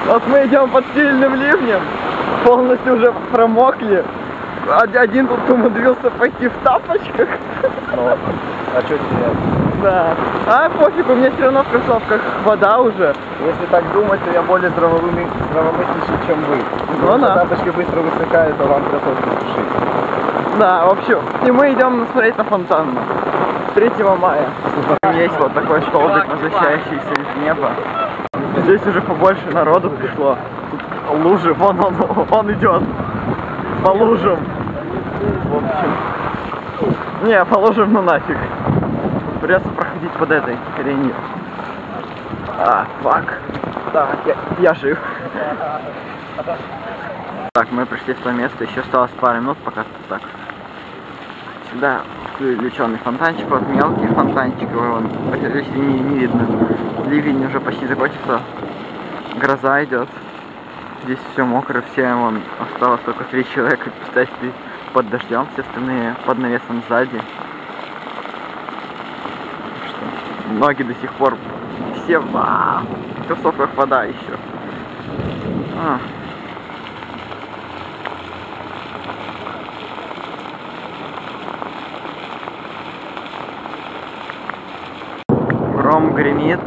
Вот мы идем под сильным ливнем, полностью уже промокли. Один тут умудрился пойти в тапочках. Ну, а что делать? Да. А пофиг, у меня все равно в кроссовках вода уже. Если так думать, то я более здравомыслящий, чем вы. Ну да. Тапочки быстро высыхают, а вам кроссовки сушить. Да, в общем. И мы идем смотреть на фонтан. 3 мая. Есть вот такой столбик, возвращающийся из неба. Здесь уже побольше народу пришло. Тут лужи, вон он идет. По лужам. В общем. Не, по лужам ну нафиг. Придется проходить под этой хренью. А, фак. Так, я жив. Так, мы пришли в то место, еще осталось пару минут, пока так. Сюда включенный фонтанчик, вот мелкий фонтанчик, вон, здесь не видно. Ливень уже почти закончился, гроза идет. Здесь все мокро, все, вон, осталось только 3 человека, представьте, под дождем, все остальные под навесом сзади. Ноги до сих пор все в кроссовках вода еще. Гром гремит,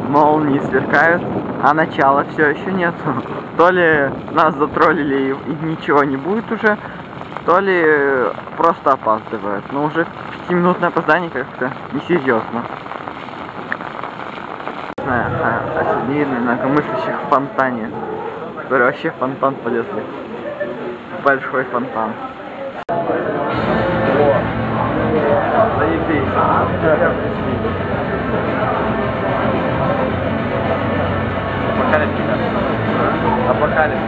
молнии сверкают, а начала все еще нету. То ли нас затроллили и ничего не будет уже, то ли просто опаздывают. Но уже 5-минутное опоздание как-то несерьезно. Осенили инакомыслящих в фонтане, которые вообще в фонтан полезли. Большой фонтан. Заебись. Апокалипсис. Апокалипсис.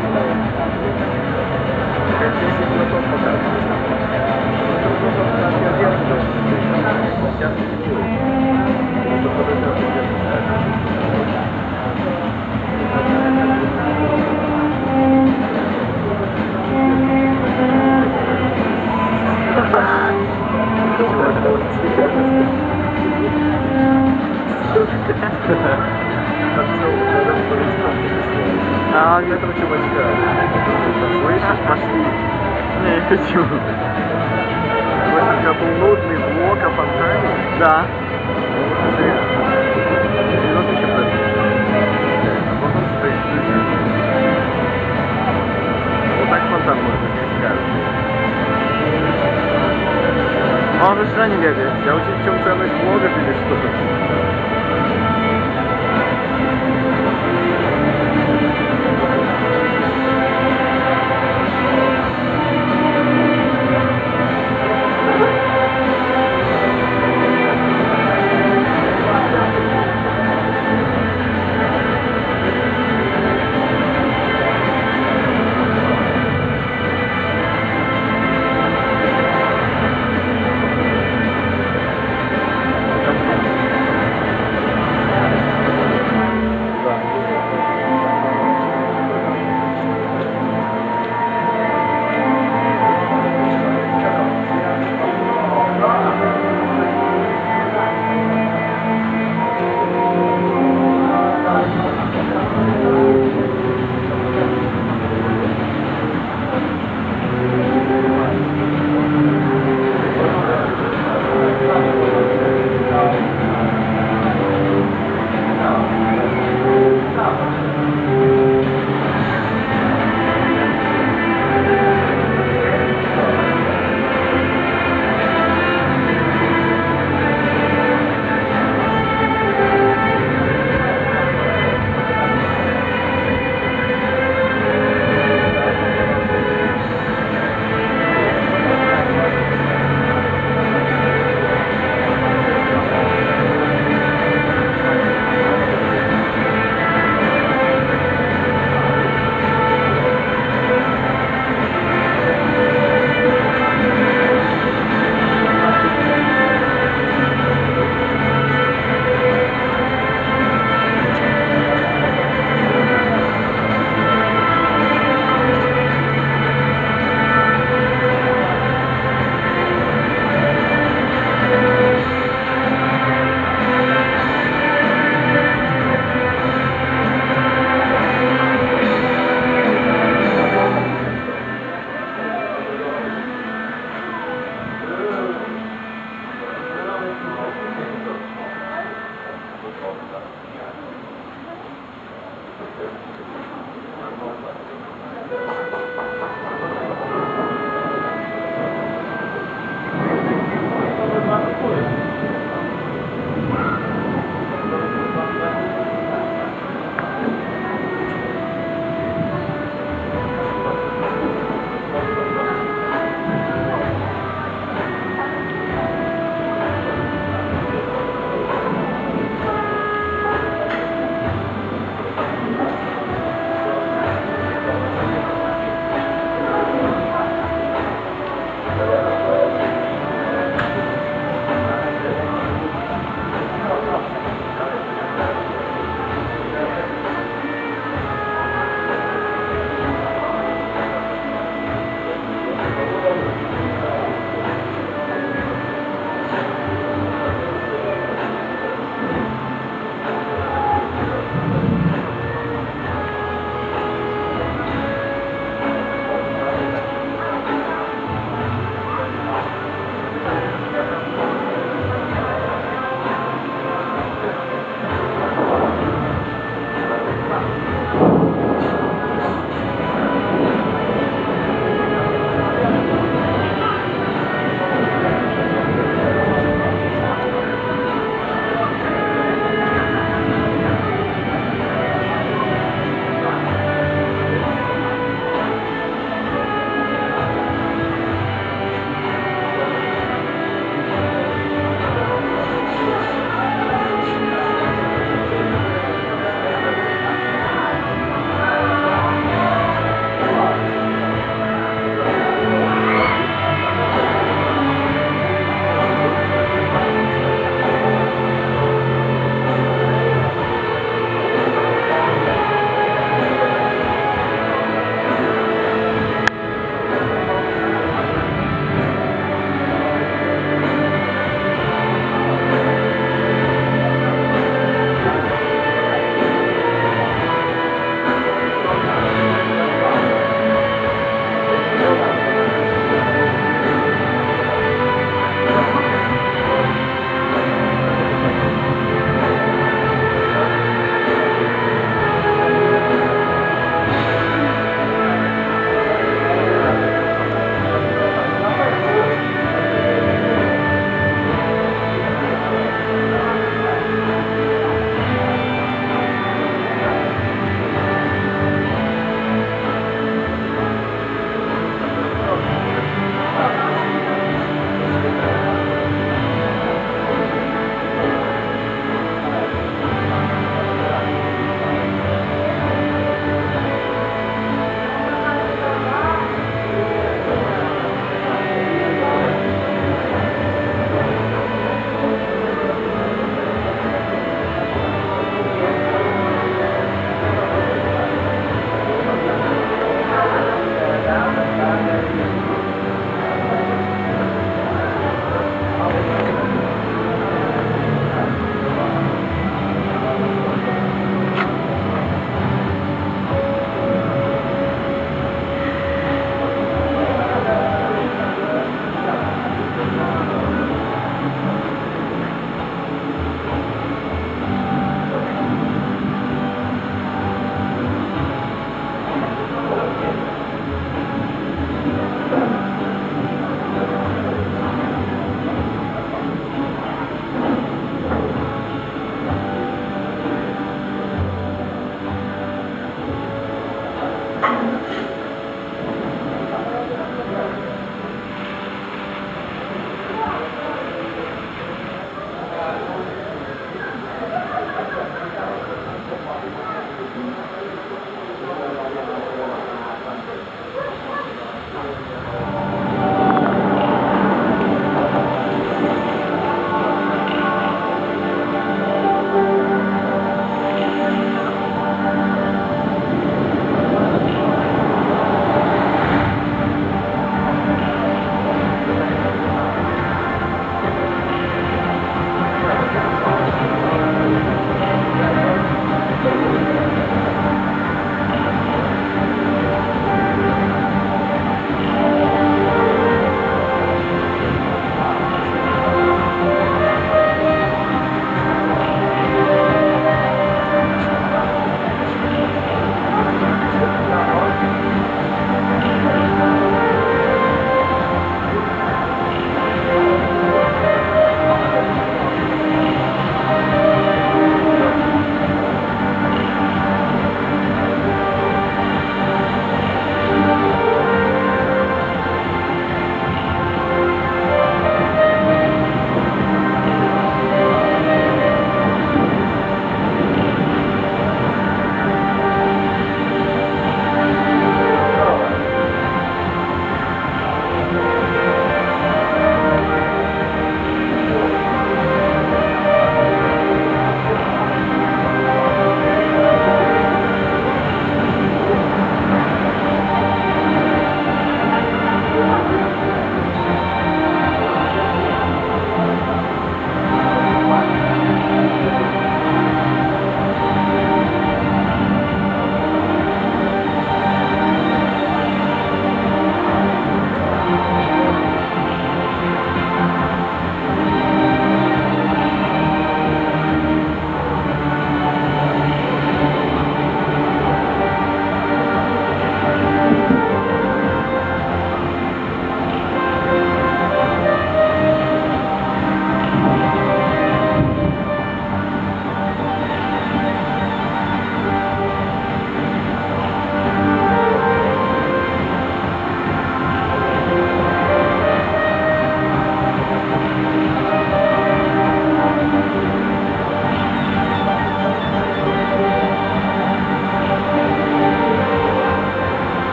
А этого чувачка. Слышишь, пошли. Не хочу. Это был нудный влог о фонтане? Да. Вот так фонтан можно снять каждый. Он же все не бегает. Я учить, в чем ценность влогов или что-то.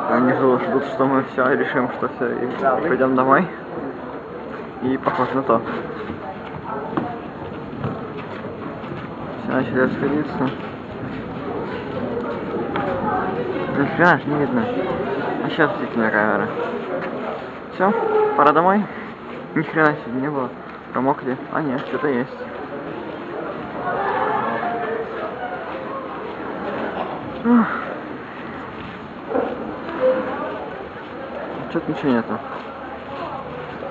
Они ждут, что мы все решим, что все, и пойдем домой. И похоже на то. Все начали расходиться. Ни хрена ж не видно. А сейчас действительно камера. Все, пора домой. Ни хрена себе не было. Промокли. А нет, что-то есть. Что-то ничего нету.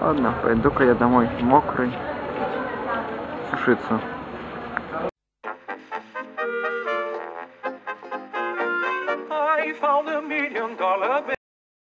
Ладно, пойду-ка я домой мокрый сушиться.